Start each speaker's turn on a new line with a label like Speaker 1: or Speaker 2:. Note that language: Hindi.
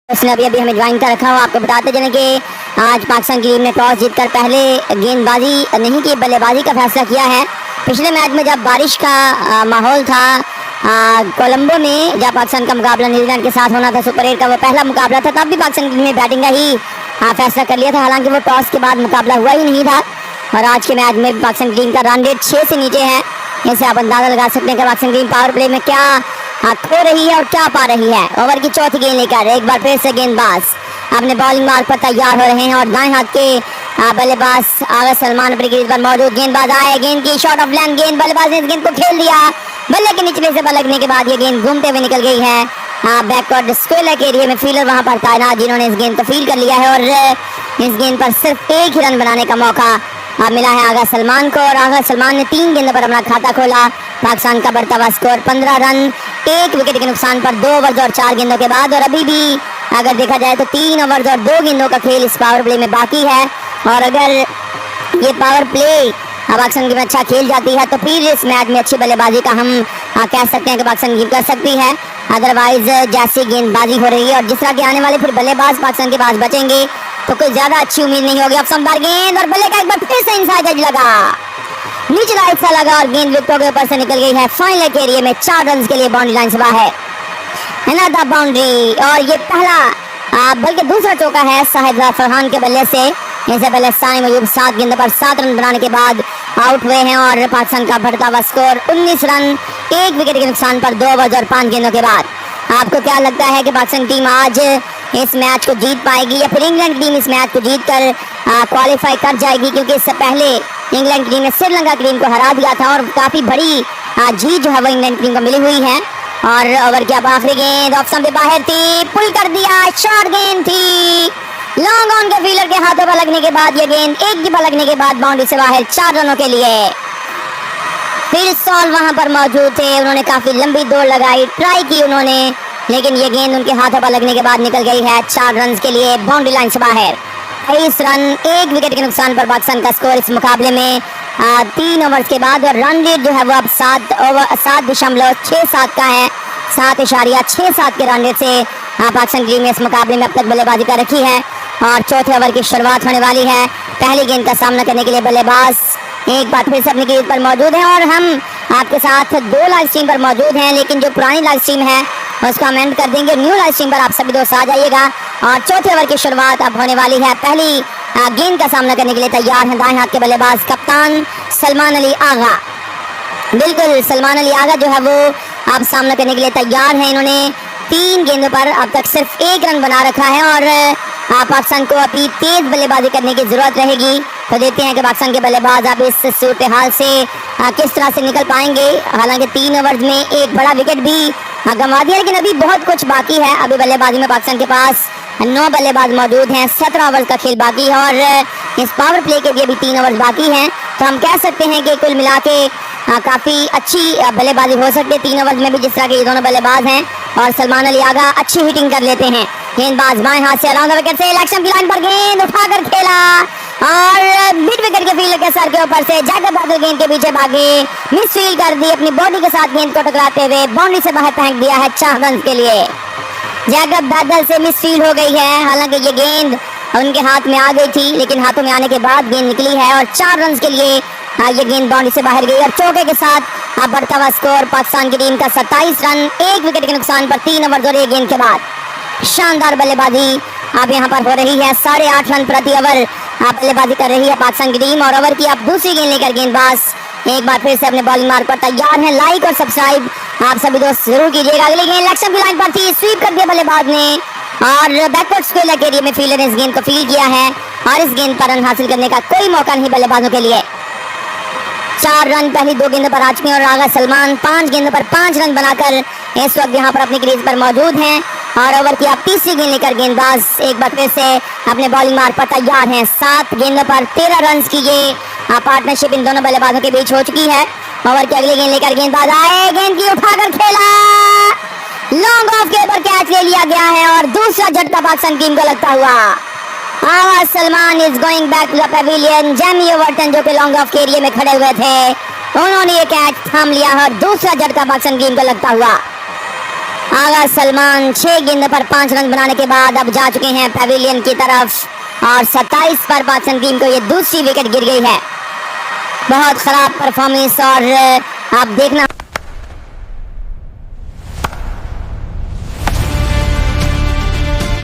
Speaker 1: उसने अभी अभी हमें ज्वाइन कर रखा हो। आपको बताते चलें कि आज पाकिस्तान की टीम ने टॉस जीतकर पहले गेंदबाजी नहीं की, बल्लेबाजी का फैसला किया है। पिछले मैच में जब बारिश का माहौल था कोलंबो में, जब पाकिस्तान का मुकाबला न्यूजीलैंड के साथ होना था सुपर 8 का, वो पहला मुकाबला था, तब भी पाकिस्तान की टीम ने बैटिंग का ही फैसला कर लिया था। हालांकि वो टॉस के बाद मुकाबला हुआ ही नहीं था। और आज के मैच में पाकिस्तान की टीम का रन रेट 6 से नीचे है। इससे आप अंदाजा लगा सकते हैं कि पाकिस्तान की टीम पावर प्ले में क्या खो रही है और क्या पा रही है। ओवर की चौथी गेंद लेकर एक बार फिर से गेंदबाज अपने बॉलिंग मार्क पर तैयार हो रहे हैं और दाएं हाथ के बल्लेबाज आगा सलमान अपनी क्रीज पर मौजूद। गेंदबाज आए, गेंद की शॉट ऑफ लेंथ गेंद, बल्लेबाज ने इस गेंद को खेल दिया। बल्ले के निचले से लगने के बाद ये गेंद घूमते हुए निकल गई है बैकवर्ड स्क्वेयर के एरिया में। फील्डर वहां पर तैनात जिन्होंने इस गेंद को फील्ड कर लिया है और इस गेंद पर सिर्फ एक ही रन बनाने का मौका मिला है आगा सलमान को। और आगा सलमान ने 3 गेंदों पर अपना खाता खोला। पाकिस्तान का बढ़ता हुआ स्कोर 15 रन 1 विकेट के नुकसान पर 2 ओवर और 4 गेंदों के बाद। और अभी भी अगर देखा जाए तो 3 ओवर और 2 गेंदों का खेल इस पावर प्ले में बाकी है। और अगर ये पावर प्ले पाकिस्तान की अच्छा खेल जाती है तो फिर इस मैच में अच्छी बल्लेबाजी का हम कह सकते हैं कि पाकिस्तान की कर सकती है। अदरवाइज जैसी गेंदबाजी हो रही है और जिस तरह के आने वाले फिर बल्लेबाज पाकिस्तान के पास बचेंगे तो कोई ज्यादा अच्छी उम्मीद नहीं होगी। अब समदार गेंद और बल्ले का एक बार फिर से इनसाइड एज लगा, नीचे राइट सा लगा और गेंद विकेटों के ऊपर से निकल गई है। फाइनल के एरिया में 4 रन के लिए बाउंड्री लाइन से बाहर है ना बाउंड्री। और ये पहला बल्कि दूसरा चौका है साहिद फरहान के बल्ले से। इससे पहले साइम अयूब 7 गेंदों पर 7 रन बनाने के बाद आउट हुए हैं और पाकिस्तान का बढ़ता हुआ स्कोर 19 रन 1 विकेट के नुकसान पर 2 ओवर और 5 गेंदों के बाद। आपको क्या लगता है कि पाकिस्तान टीम आज इस मैच को जीत पाएगी या फिर इंग्लैंड की टीम इस मैच को जीत कर क्वालिफाई कर जाएगी? क्योंकि इससे पहले इंग्लैंड की टीम ने श्रीलंका की टीम को हरा दिया था और काफी बड़ी जीत जो है वो इंग्लैंड की टीम को मिली हुई है। और ओवर की अब आखिरी गेंद ऑफ स्टंप पे बाहर थी, पुल कर दिया, शॉर्ट गेंद थी, लॉन्ग ऑन के फील्डर के हाथों पर लगने के बाद ये गेंद एक की पर लगने के बाद बाउंड्री से बाहर 4 रनों के लिए। फिर सॉल वहां पर मौजूद थे, उन्होंने काफी लंबी दौड़ लगाई, ट्राई की उन्होंने, लेकिन ये गेंद उनके हाथों पर लगने के बाद निकल गई है 4 रन के लिए बाउंड्री लाइन से बाहर। 23 रन 1 विकेट के नुकसान पर पाकिस्तान का स्कोर इस मुकाबले में 3 ओवर्स के बाद। और रन रेट जो है वो अब 7.67 का है, 7.67 के रन रेट से पाकिस्तान की टीम ने इस मुकाबले में अब तक बल्लेबाजी कर रखी है। और चौथे ओवर की शुरुआत होने वाली है। पहली गेंद का सामना करने के लिए बल्लेबाज एक बार फिर से अपनी गेंद पर मौजूद है और हम आपके साथ 2 लाइव स्ट्रीम पर मौजूद हैं, लेकिन जो पुरानी लाइव स्ट्रीम है उसको हम एंड कर देंगे। न्यू लाइव स्ट्रीम पर आप सभी दोस्त आ जाइएगा। और चौथे ओवर की शुरुआत अब होने वाली है। पहली गेंद का सामना करने के लिए तैयार हैं दाएं हाथ के बल्लेबाज कप्तान सलमान अली आगा। बिल्कुल सलमान अली आगा जो है वो अब सामना करने के लिए तैयार हैं। इन्होंने 3 गेंदों पर अब तक सिर्फ 1 रन बना रखा है और पाकिस्तान को अभी तेज बल्लेबाजी करने की जरूरत रहेगी। तो देखते हैं कि पाकिस्तान के बल्लेबाज अब इस सूरत हाल से किस तरह से निकल पाएंगे। हालांकि 3 ओवर में एक बड़ा विकेट भी गंवा दिया, लेकिन अभी बहुत कुछ बाकी है। अभी बल्लेबाजी में पाकिस्तान के पास 9 बल्लेबाज मौजूद हैं, 17 ओवर का खेल बाकी है और इस पावर प्ले के लिए भी 3 ओवर बाकी हैं। तो हम कह सकते हैं कि कुल मिला के काफी अच्छी बल्लेबाजी हो सकती है 3 ओवर में भी, जिस तरह के ये दोनों बल्लेबाज हैं। और सलमान अली आगा अच्छी हिटिंग कर लेते हैं। गेंदबाज बाएं हाथ से अराउंड द विकेट से इलेक्शन की लाइन पर गेंद उठाकर खेला और मिड विकेट के फील्डर के सर के ऊपर से जैकब बैदल गेंद के पीछे भागे, मिस फील्ड कर दी, अपनी बॉडी के साथ गेंद को टकराते हुए बाउंड्री से बाहर फेंक दिया है 4 रन के लिए। जैकब बैदल से मिस फील्ड हो गई है। हालांकि ये गेंद उनके हाथ में आ गई थी, लेकिन हाथों में आने के बाद गेंद निकली है और 4 रन के लिए ये गेंद बाउंड्री से बाहर गई। और चौके के साथ अब बढ़ता हुआ स्कोर पाकिस्तान की टीम का 27 रन 1 विकेट के नुकसान पर 3 ओवर और 1 गेंद के बाद। शानदार बल्लेबाजी अब यहाँ पर हो रही है। 8.5 रन प्रति ओवर बल्लेबाजी कर रही है पाकिस्तान की टीम। और ओवर की अब दूसरी गेंद लेकर गेंदबाज एक बार फिर से अपने बॉलिंग मार्क पर तैयार है। लाइक और सब्सक्राइब आप सभी दोस्त जरूर कीजिएगा। अगली गेंद इलेक्शन की लाइन पर थी, स्वीप कर दिया बल्लेबाज ने और बैकवर्ड स्क्वेयर के एरिया में फील्डर ने इस गेंद को फील्ड किया है और इस गेंद पर रन हासिल करने का कोई मौका नहीं बल्लेबाजों के लिए। 4 रन पहली 2 गेंदों पर आ चुके हैं और आगा सलमान 5 गेंदों पर 5 रन बनाकर इस वक्त यहाँ पर अपनी क्रीज पर मौजूद हैं। और ओवर की अब तीसरी गेंद लेकर गेंदबाज एक बार फिर से अपने बॉलिंग मार्क पर तैयार हैं। 7 गेंदों पर 13 रन की ये पार्टनरशिप इन दोनों बल्लेबाजों के बीच हो चुकी है। ओवर की अगली गेंद लेकर गेंदबाज आए, गेंद की उठाकर खेला, लॉन्ग ऑफ के ऊपर कैच ले लिया गया है और दूसरा झटका पाकिस्तान टीम को लगता हुआ। Agha Salman is going back to the pavilion. Jamie Overton जो कि लॉन्ग ऑफ के एरिया में खड़े हुए थे, उन्होंने ये कैच थाम लिया और दूसरा झटका पाकिस्तान टीम को लगता हुआ। आगा सलमान 6 गेंदों पर 5 रन बनाने के बाद अब जा चुके हैं पैविलियन की तरफ और 27 पर पाकिस्तान टीम को ये दूसरी विकेट गिर गई है। बहुत खराब परफॉर्मेंस और आप देखना